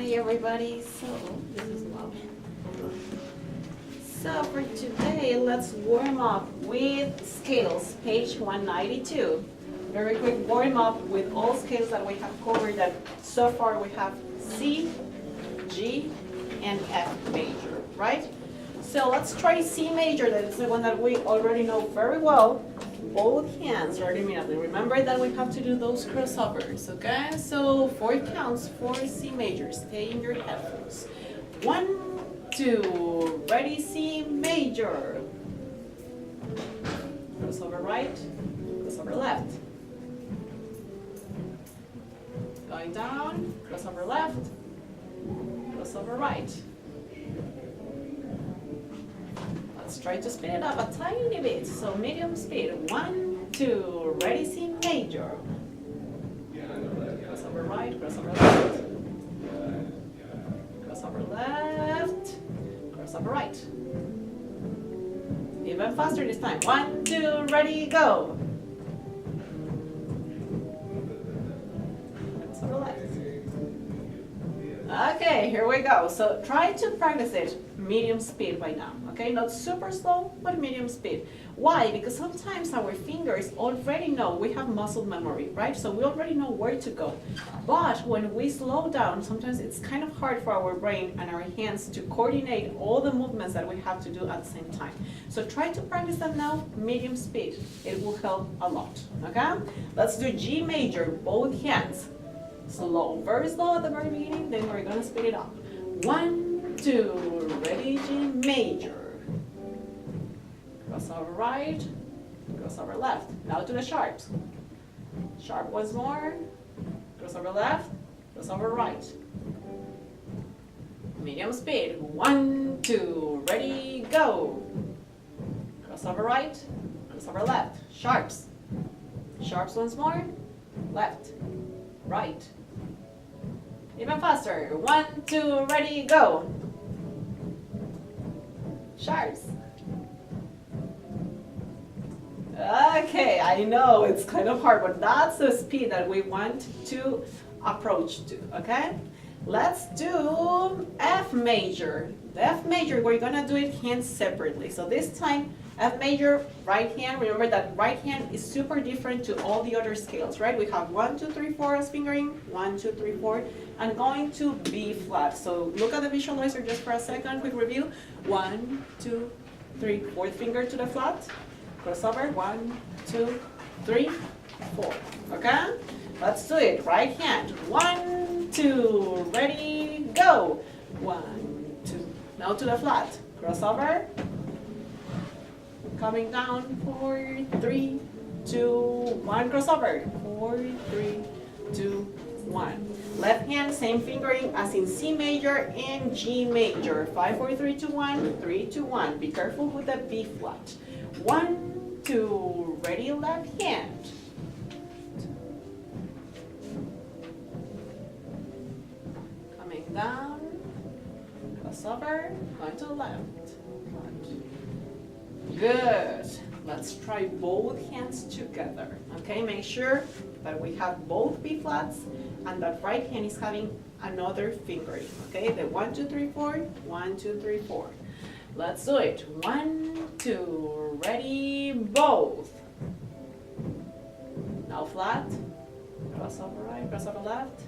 Hi everybody, so this is loud. So for today, let's warm up with scales, page 192. Very quick warm up with all scales that we have covered. That so far we have C, G, and F major, right? So let's try C major, that is the one that we already know very well. Both hands start immediately. Remember that we have to do those crossovers, okay? So 4 counts for C major. Stay in your headphones. 1, 2, ready, C major. Crossover right, crossover left. Going down, crossover left, crossover right. Let's try to speed it up a tiny bit. So medium speed. 1, 2, ready, C major. Crossover right, crossover left. Crossover left, crossover right. Even faster this time. 1, 2, ready, go. Crossover left. Okay, here we go. So try to practice it medium speed by now, okay? Not super slow, but medium speed. Why? Because sometimes our fingers already know, we have muscle memory, right? So we already know where to go. But when we slow down, sometimes it's kind of hard for our brain and our hands to coordinate all the movements that we have to do at the same time. So try to practice them now, medium speed. It will help a lot, okay? Let's do G major, both hands. Slow, very slow at the very beginning, then we're gonna speed it up. 1, 2, ready, G major. Crossover right, crossover left. Now to the sharps. Sharp once more, crossover left, crossover right. Medium speed. 1, 2, ready, go. Crossover right, crossover left. Sharps. Sharps once more, left, right. Even faster. 1, 2, ready, go. Sharps. Okay, I know it's kind of hard, but that's the speed that we want to approach to, okay? Let's do F major. The F major, we're gonna do it hands separately. So this time, F major, right hand. Remember that right hand is super different to all the other scales, right? We have 1, 2, 3, 4 as fingering, 1, 2, 3, 4, and going to B flat. So look at the visualizer just for a second, quick review. 1, 2, 3, fourth finger to the flat, crossover, 1, 2, 3, 4, okay? Let's do it, right hand, 1, 2, ready, go. 1, 2, now to the flat, crossover, coming down, 4, 3, 2, 1, crossover, 4, 3, 2, 1. Left hand, same fingering as in C major and G major. 5, 4, 3, 2, 1, 3, 2, 1. Be careful with the B flat. 1, 2, ready, left hand. Coming down, crossover, going to the left. Good. Let's try both hands together. Okay, make sure that we have both B flats and that right hand is having another fingering. Okay, the 1, 2, 3, 4, 1, 2, 3, 4. Let's do it. 1, 2, ready, both. Now flat, crossover right, crossover left,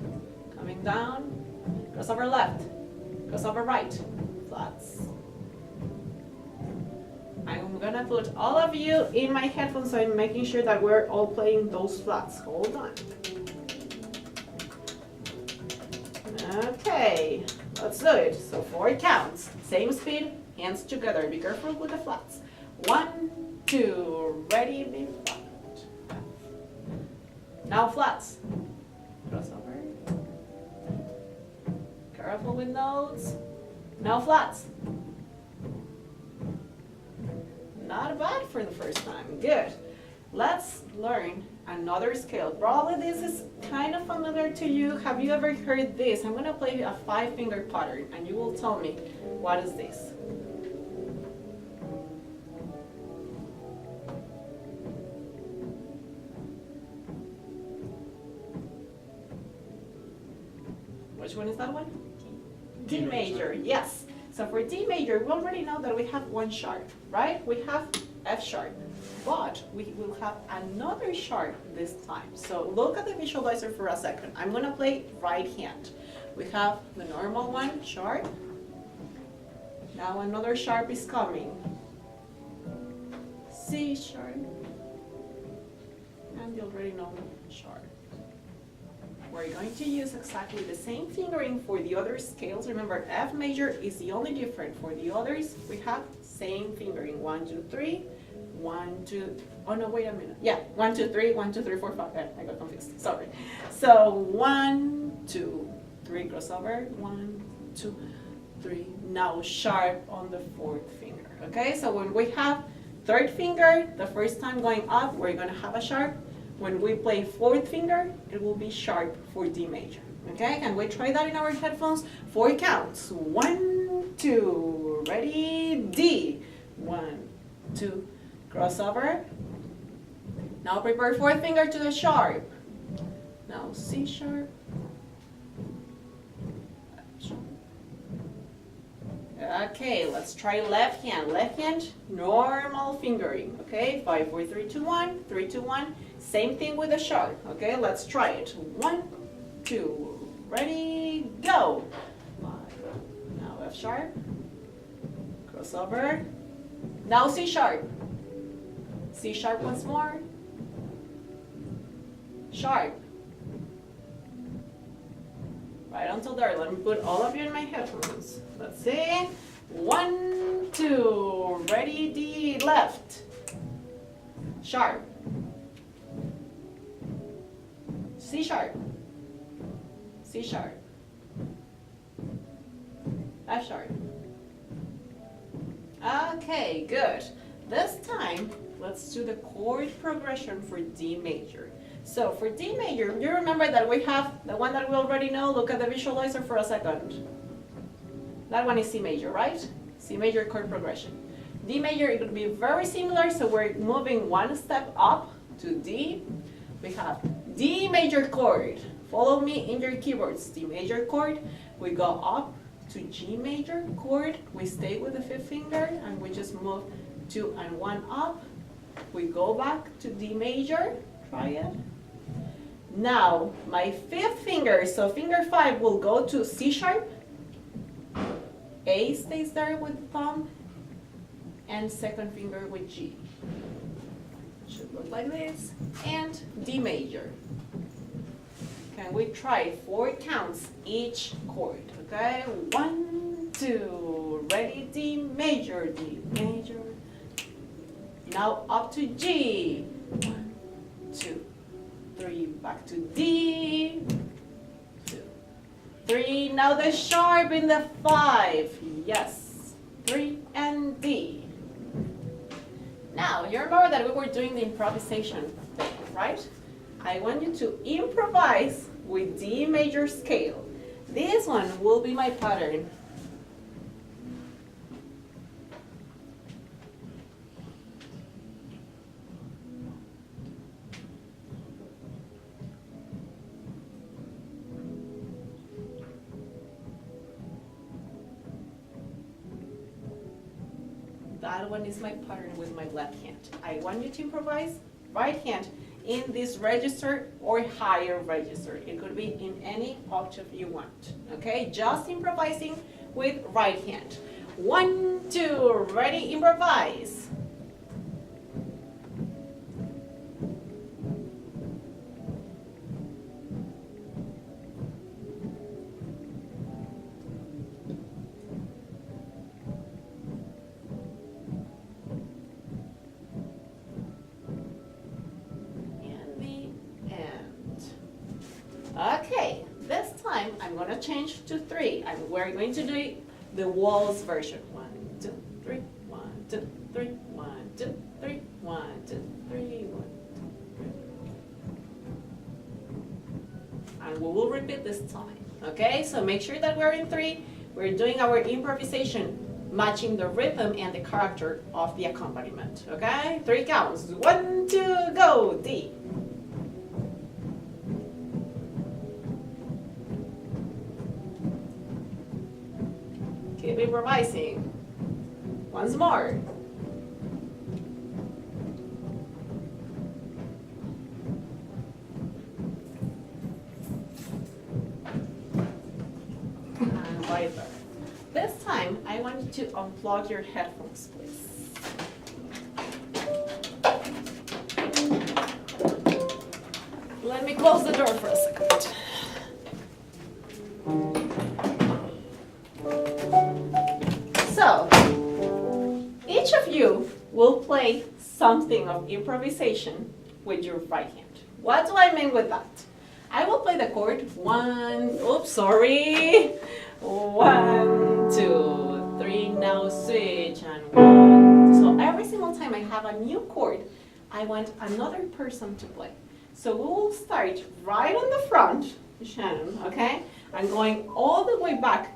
coming down, crossover left, crossover right, flats. I'm gonna put all of you in my headphones, so I'm making sure that we're all playing those flats. Hold on. Okay, let's do it. So 4 counts, same speed, hands together. Be careful with the flats. 1, 2, ready, be flat. Now flats. Crossover. Careful with notes. Now flats. Not bad for the first time. Good. Let's learn another scale. Probably this is kind of familiar to you. Have you ever heard this? I'm going to play a 5-finger pattern and you will tell me what is this. Which one is that one? D major, yes. So for D major, we already know that we have one sharp, right? We have F sharp, but we will have another sharp this time. So look at the visualizer for a second. I'm gonna play right hand. We have the normal one, sharp. Now another sharp is coming. C sharp, and you already know sharp. We're going to use exactly the same fingering for the other scales. Remember, F major is the only different. For the others, we have same fingering. 1, 2, 3, 1, 2. Oh no, wait a minute. Yeah, 1, 2, 3, 1, 2, 3, 4, 5. I got confused. Sorry. So 1, 2, 3 crossover. 1, 2, 3. Now sharp on the fourth finger. Okay. So when we have third finger, the first time going up, we're gonna have a sharp. When we play fourth finger, it will be sharp for D major. Okay, can we try that in our headphones? 4 counts. 1, 2, ready, D. 1, 2, crossover. Now prepare fourth finger to the sharp. Now C sharp. Okay, let's try left hand. Left hand, normal fingering. Okay, 5, 4, 3, 2, 1, 3, 2, 1. Same thing with the sharp. Okay, let's try it. 1, 2, ready, go. 5. Now F sharp. Crossover. Now C sharp. C sharp once more. Sharp. Right until there. Let me put all of you in my headphones. Let's see. 1, 2, ready, D, left. Sharp. C sharp. C sharp. F sharp. Okay, good. This time, let's do the chord progression for D major. So for D major, you remember that we have the one that we already know. Look at the visualizer for a second. That one is C major, right? C major chord progression. D major, it would be very similar, so we're moving one step up to D. We have D major chord. Follow me in your keyboards. D major chord. We go up to G major chord. We stay with the fifth finger and we just move 2 and 1 up. We go back to D major. Try it. Now, my fifth finger, so finger 5 will go to C sharp. A stays there with the thumb. And second finger with G. Should look like this. And D major. Can we try 4 counts each chord? Okay, 1, 2, ready, D major, D major. Now up to G. 1, 2, 3, back to D. 2, 3. Now the sharp in the 5. Yes. 3 and D. Now, you remember that we were doing the improvisation thing, right? I want you to improvise with D major scale. This one will be my pattern. That one is my pattern with my left hand. I want you to improvise right hand in this register or higher register. It could be in any octave you want. Okay, just improvising with right hand. 1, 2, ready, improvise. Okay, this time I'm going to change to 3 and we're going to do it the waltz version. 1, 2, 3, 1, 2, 3, 1, 2, 3, 1, 2, 3, 1, 2, 3. And we will repeat this time. Okay, so make sure that we're in 3. We're doing our improvisation, matching the rhythm and the character of the accompaniment. Okay, 3 counts. 1, 2, go, D. improvising. Once more. And right there. This time, I want you to unplug your headphones, please. Let me close the door for a second. So, each of you will play something of improvisation with your right hand. What do I mean with that? I will play the chord 1, 1, 2, 3, now switch, and 1. So every single time I have a new chord, I want another person to play. So we will start right on the front, Shannon, okay? And going all the way back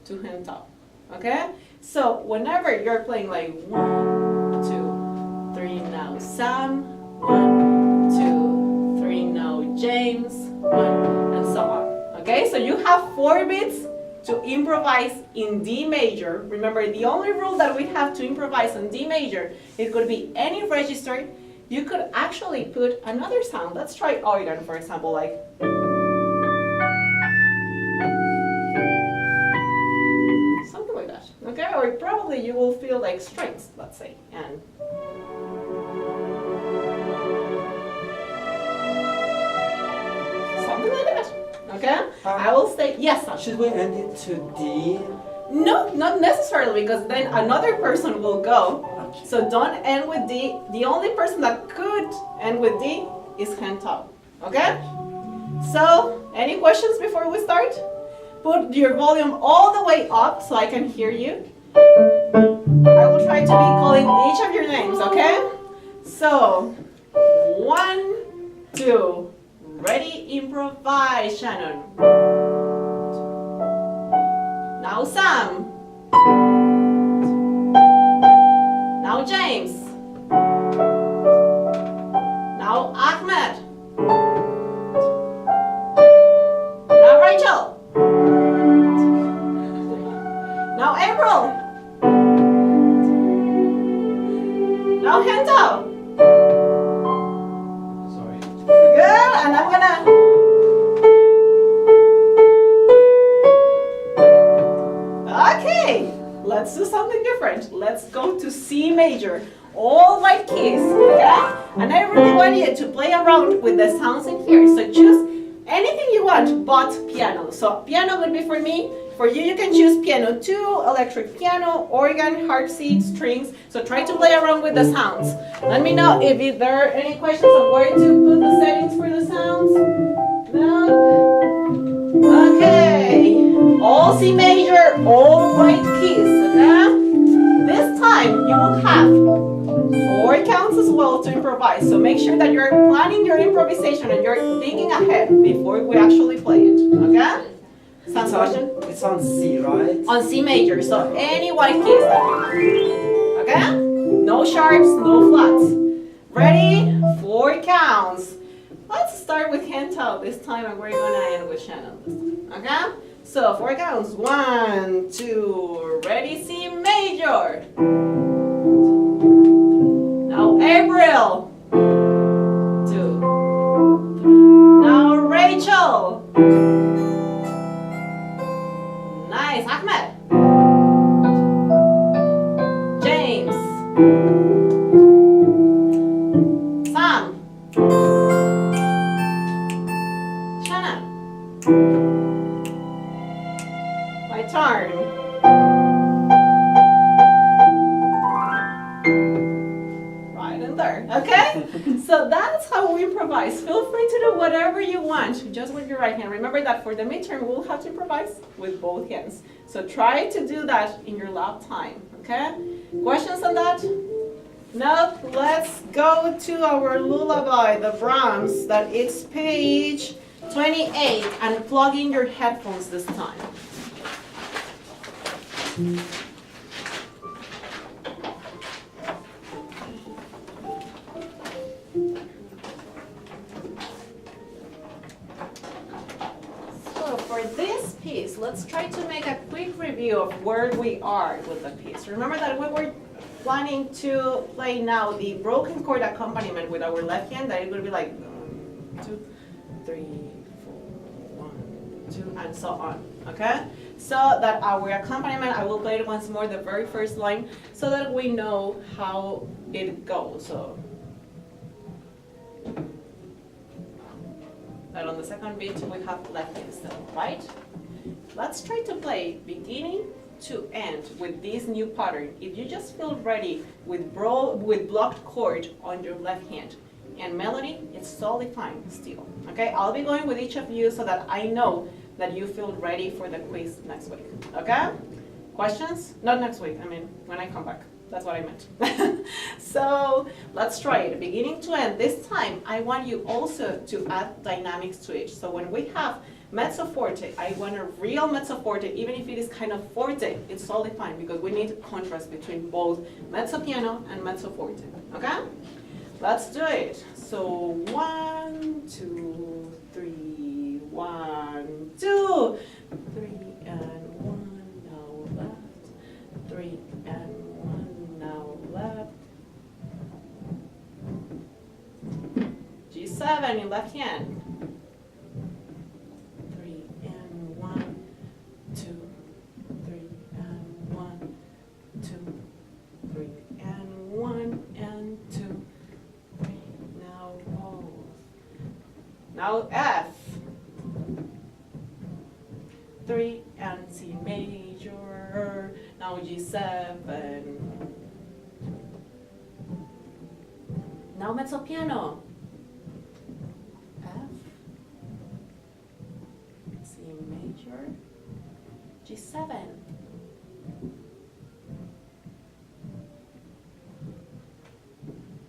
to hand top, okay? So whenever you're playing like 1, 2, 3, now Sam, 1, 2, 3, now James, 1, and so on, okay? So you have 4 beats to improvise in D major. Remember, the only rule that we have to improvise on D major, it could be any register. You could actually put another sound. Let's try organ, for example, like. Something like that, okay? Or probably you will feel like strings, let's say, and. Something like that, okay? I will say, yes, Sasha. Should we end it to D? No, not necessarily, because then another person will go. So don't end with D. The only person that could end with D is hand top. Okay? So, any questions before we start? Put your volume all the way up so I can hear you. I will try to be calling each of your names, okay? So, 1, 2, ready, improvise, Shannon. Now Sam. Now James. Now Ahmed. Now Rachel. Now April. Now Hento. Sorry. Good, and I'm gonna. Okay, let's do something different. Let's go to C major. All white keys, okay? And I really want you to play around with the sounds in here. So choose anything you want but piano. So piano would be for me. For you, you can choose piano 2, electric piano, organ, harpsichord, strings. So try to play around with the sounds. Let me know if there are any questions on where to put the settings for the sounds. No? Okay. All C major, all white keys, okay? This time you will have 4 counts as well to improvise. So make sure that you're planning your improvisation and you're thinking ahead before we actually play it, okay? Sounds question? It's on C, right? On C major, so any white keys that we want, okay? No sharps, no flats. Ready? 4 counts. Let's start with hand out this time and we're gonna end with Shannon this time, okay? So 4 counts, 1, 2, ready, C major. Now April. 2, 3. Now Rachel. Nice, Ahmed. James. Sam. Shannon. My turn. Right in there, okay? So that's how we improvise. Feel free to do whatever you want, just with your right hand. Remember that for the midterm, we'll have to improvise with both hands. So try to do that in your lap time, okay? Questions on that? No? Let's go to our lullaby, the Brahms, that it's page 28, and plug in your headphones this time. So for this piece, let's try to make a quick review of where we are with the piece. Remember that we were planning to play now the broken chord accompaniment with our left hand, that it will be like 2, 3, 4, 1, 2, and so on, okay? So that our accompaniment, I will play it once more, the very first line, so that we know how it goes. So that on the second beat we have left hand still, right? Let's try to play beginning to end with this new pattern. If you just feel ready with blocked chord on your left hand and melody, it's totally fine still. Okay, I'll be going with each of you so that I know that you feel ready for the quiz next week. Okay? Questions? Not next week, I mean when I come back. That's what I meant. So let's try it, beginning to end. This time I want you also to add dynamics to it. So when we have mezzo forte, I want a real mezzo forte, even if it is kind of forte, it's totally fine because we need contrast between both mezzo piano and mezzo forte. Okay? Let's do it. So 1, 2, 3, 1, 2, 3 and 1, now left, 3 and 1, now left. G7 in left hand. 3 and 1, 2, 3 and 1, 2, 3 and 1 and 2, 3. Now both. Now F. 3 and C major. Now G7. Now mezzo piano. F, C major, G7.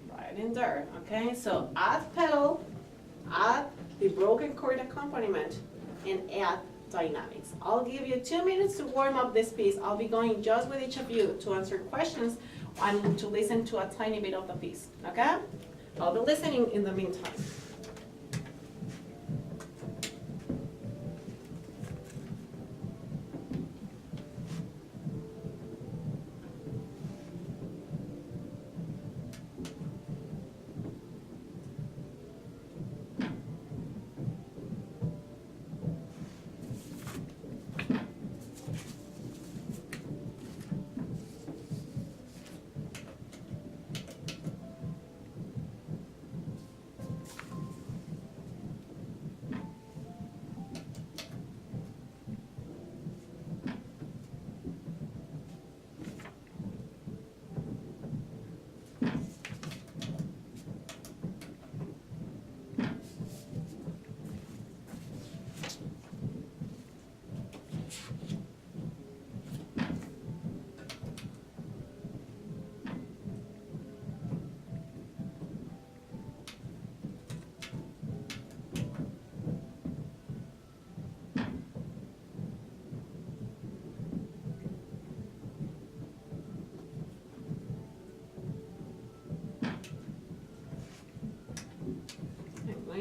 Right in there, okay? So add pedal, add the broken chord accompaniment, and add dynamics. I'll give you 2 minutes to warm up this piece. I'll be going just with each of you to answer questions and to listen to a tiny bit of the piece, okay? I'll be listening in the meantime.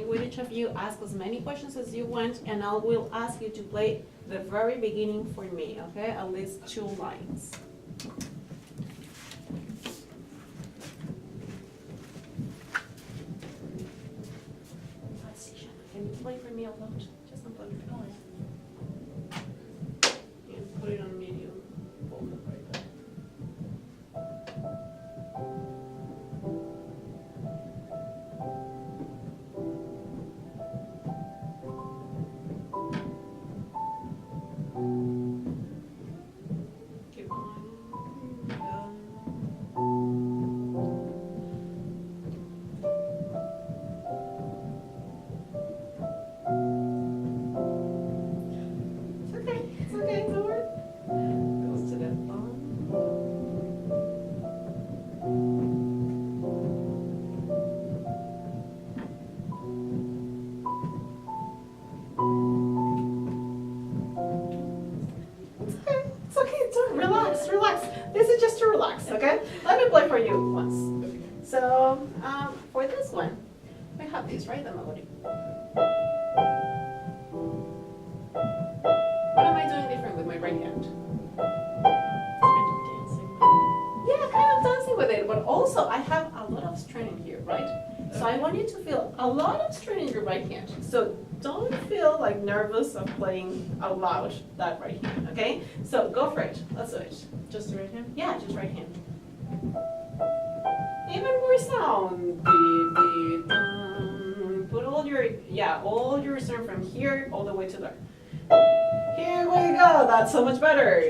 With each of you, ask as many questions as you want, and I will ask you to play the very beginning for me, okay? At least 2 lines. Can you play for me out loud? Just unplug your phone. And put it on medium volume right there. Keep on. It's okay, don't worry. Goes to the bottom. It's okay, relax, relax. This is just to relax, okay? Let me play for you once. So, for this one, we have this, right? The melody. right? So I want you to feel a lot of strain in your right hand. So don't feel like nervous of playing out loud that right hand, okay? So go for it. Let's do it. Just the right hand? Yeah, just right hand. Even more sound. Dee, dee, dum. Put all your strength from here all the way to there. Here we go. That's so much better.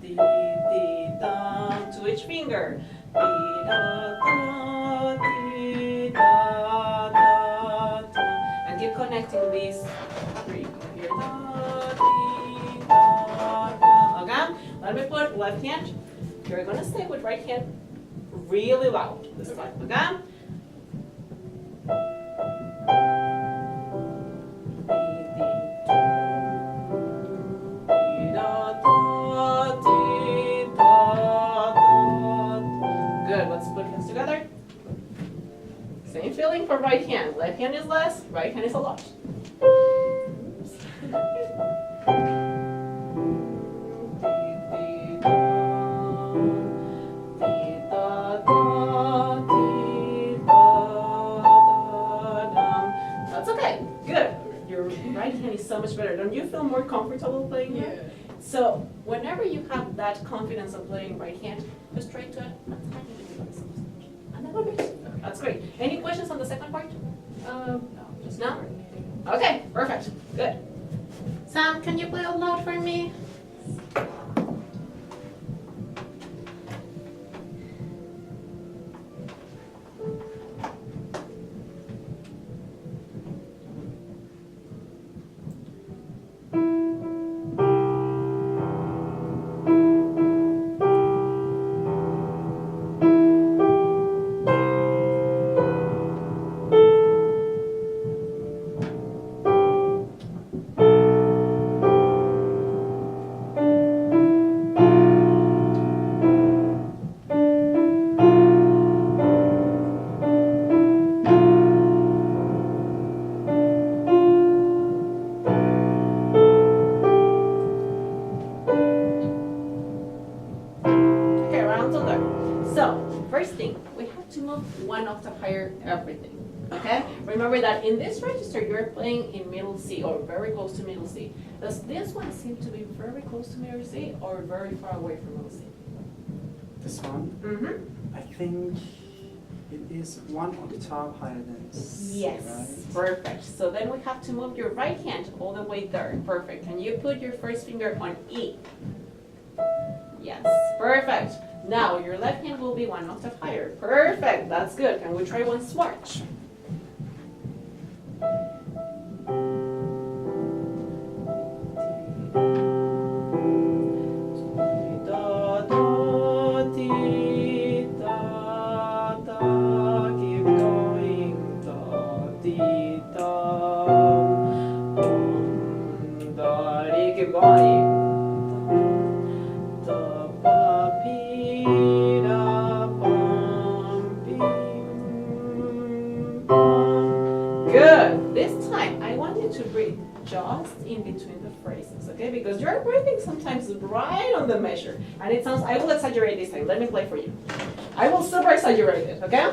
Dee, dee, dum. To each finger. Dee, da, da, dee, da, da, da. And keep connecting these three. Here, da, dee, da, da. Okay? Let me put left hand. You're gonna stay with right hand really loud this time, okay? Good, let's put hands together. Same feeling for right hand. Left hand is less, right hand is a lot. That's okay, good. Your right hand is so much better. Don't you feel more comfortable playing that? Yeah. So whenever you have that confidence of playing right hand, just try to add a tiny bit of this. And that will be it. That's great. Any questions on the second part? No, just No? coordinating. Okay, perfect, good. Sam, can you play out loud for me? Okay, round to there. So, first thing, we have to move one octave higher everything. Okay? Remember that in this register, you're playing in middle C or very close to middle C. Does this one seem to be very close to middle C or very far away from middle C? This one, Mm-hmm. I think it is one octave higher than C, Yes, right? perfect. So then we have to move your right hand all the way there. Perfect. Can you put your first finger on E? Yes, perfect. Now your left hand will be one octave higher. Perfect, that's good. Can we try once more? Da, da, dee, da, da. Keep going. Da, dee, da, dum, da, dee. Keep going. Da, ba, pi, da, bum, bim, bum. Good. This time, I want you to breathe just in between the phrases, okay? Because you're breathing sometimes right on the measure. And it sounds, I will exaggerate this time. Let me play for you. I will super exaggerate it, okay?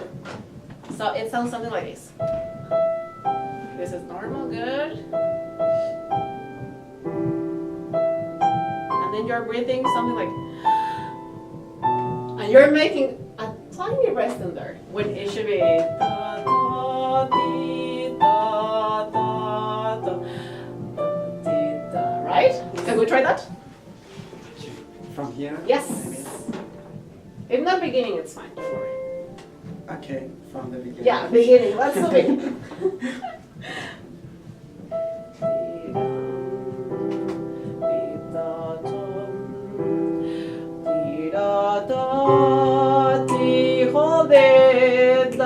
So it sounds something like this. This is normal, good. And then you're breathing something like, and you're making a tiny rest in there when it should be da, da, dee, da, da, da, dee, da, right? Can we try that? From here? Yes. maybe? In the beginning, it's fine. Don't worry. Okay, from the beginning. Yeah, beginning. Let's do it. Hold it.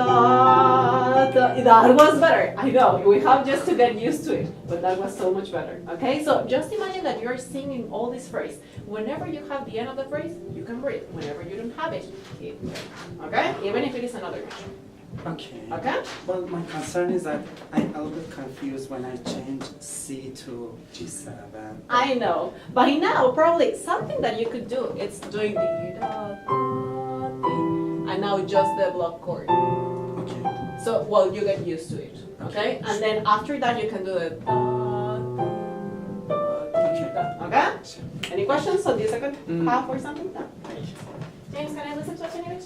That was better. I know. We have just to get used to it, but that was so much better. Okay, so just imagine that you're singing all these phrases. Whenever you have the end of the phrase, you can breathe. Whenever you don't have it, keep going. Okay, even if it is another measure. Okay. Okay. Well, my concern is that I'm a little bit confused when I change C to G7. I know. By now, probably something that you could do is doing the da, da, di, and now just the block chord. Okay. So, well, you get used to it, okay? And then after that, you can do the okay? Any questions on the second half or something? No? James, can I listen to it anyways?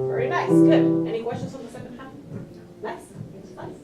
Very nice, good. Any questions on the second half? Nice, it's nice.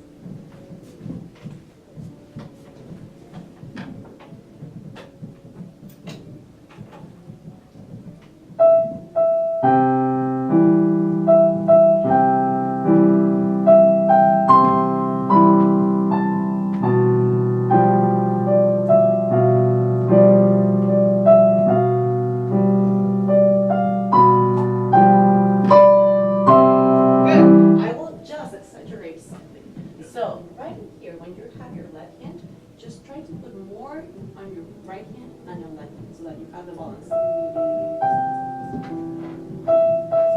Good. I will just exaggerate something. So right here, when you have your left hand, just try to put more on your right hand than your left hand so that you have the balance. So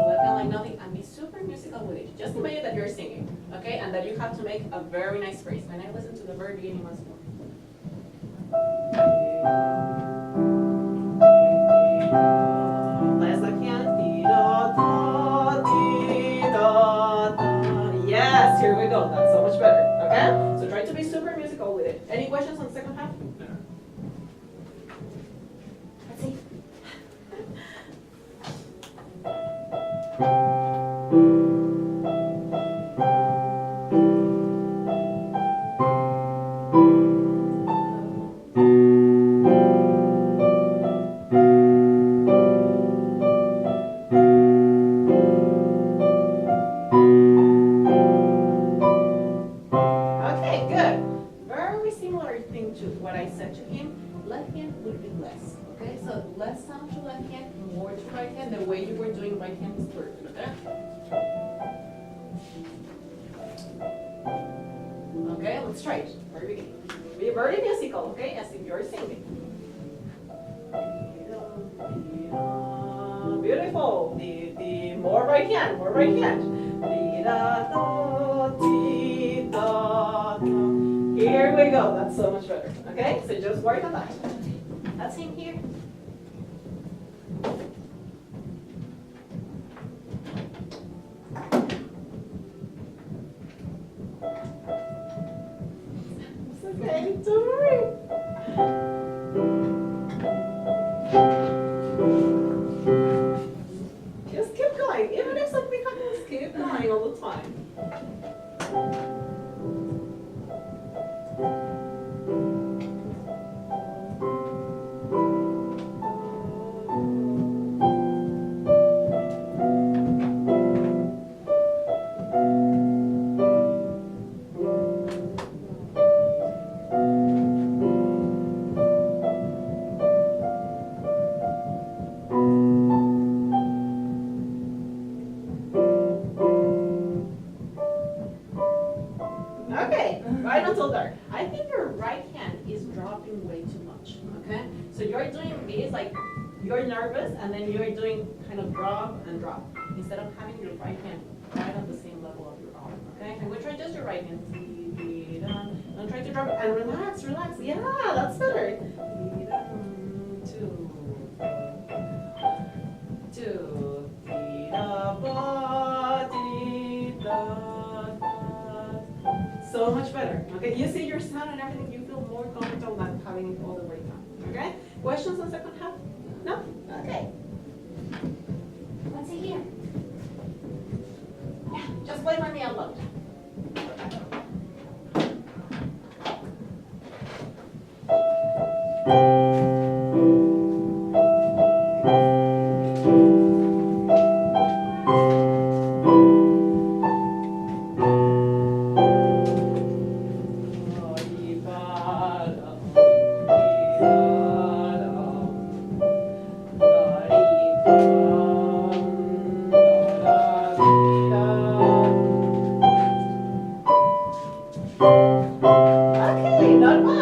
that felt like nothing, and be super musical with it. Just imagine that you're singing, okay, and that you have to make a very nice phrase. And I listen to the very beginning once more. Last left hand. Dee da da, dee da da. Yes, here we go. That's so much better. Okay? So try to be super musical with it. Any questions on the second half? Let's see. Okay, good. Very similar thing to what I said to him. Left hand would be less. Okay, so less sound to left hand, more to right hand. The way you were doing right hand is perfect. Okay. Okay, let's try it. Very beginning. Be very musical. Okay, as if you're singing. Beautiful. The more right hand, more right hand. Dee da da, dee da da. Here we go. That's so much better. Okay, so just work on that. Let's sing here. It's okay. Don't worry. Just keep going. Even if something happens, keep going all the time. Okay, right until there. I think your right hand is dropping way too much, okay? So you're doing this, like, you're nervous, and then you're doing kind of drop and drop, instead of having your right hand right on the same level of your arm, okay? And we try just your right hand. Don't try to drop it, and relax, relax. Yeah, that's better. Two, two, so much better. Okay, you see your sound and everything, you feel more comfortable than having it all the way down. Okay? Questions on second half? No? Okay. Let's see here. Yeah, just play for me alone.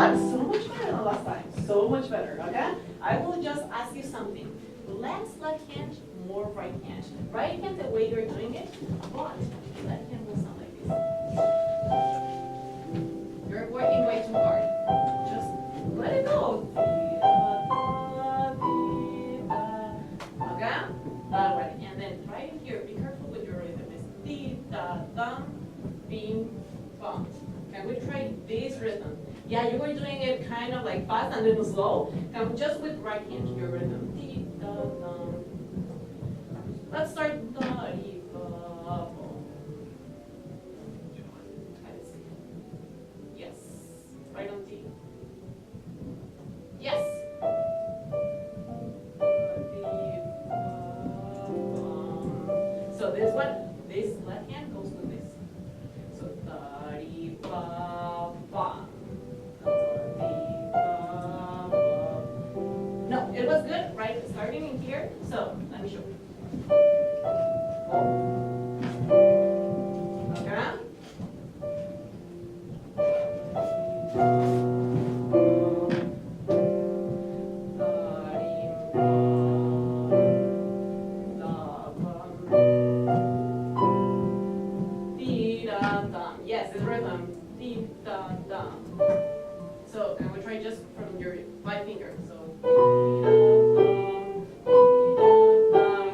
Good, so much better than last time. So much better, okay? I will just ask you something. Left hand, more right hand. Right hand, the way you're doing it, but left hand will sound like this. You're working way too hard. Just let it go. Okay? Alright, and then right here, be careful with your rhythm. It's di, da, dum, bing, bum. Can we try this rhythm? Yeah, you were doing it kind of like fast and then slow. Can we just with right hand, your rhythm. Di, da, dum. Let's start da, di, ba, bo. Try to see. Yes. Right on D. Yes. So this one, this left hand goes with this. So da di ba ba. No, it was good, right? Starting in here. So let me show you. Okay. Yes, it's rhythm. Dee da da. So, and we try just from your 5 fingers. So,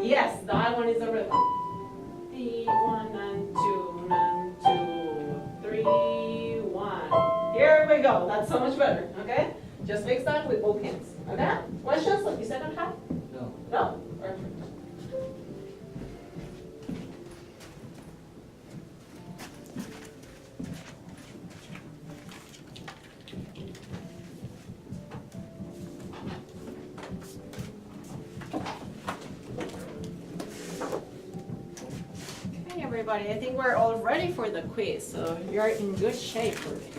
yes, that one is a rhythm. D, 1 and 2 and 2, 3, 1. Here we go. That's so much better. Okay. Just mix that with both hands. Okay. Questions? Like you second half? No. No. Perfect. Okay, everybody, I think we're all ready for the quiz, so you're in good shape for it.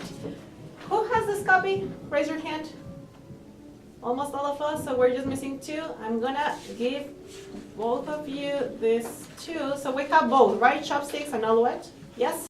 Who has this copy? Raise your hand. Almost all of us, so we're just missing 2. I'm gonna give both of you this 2. So we have both, right? Chopsticks and alouette? Yes?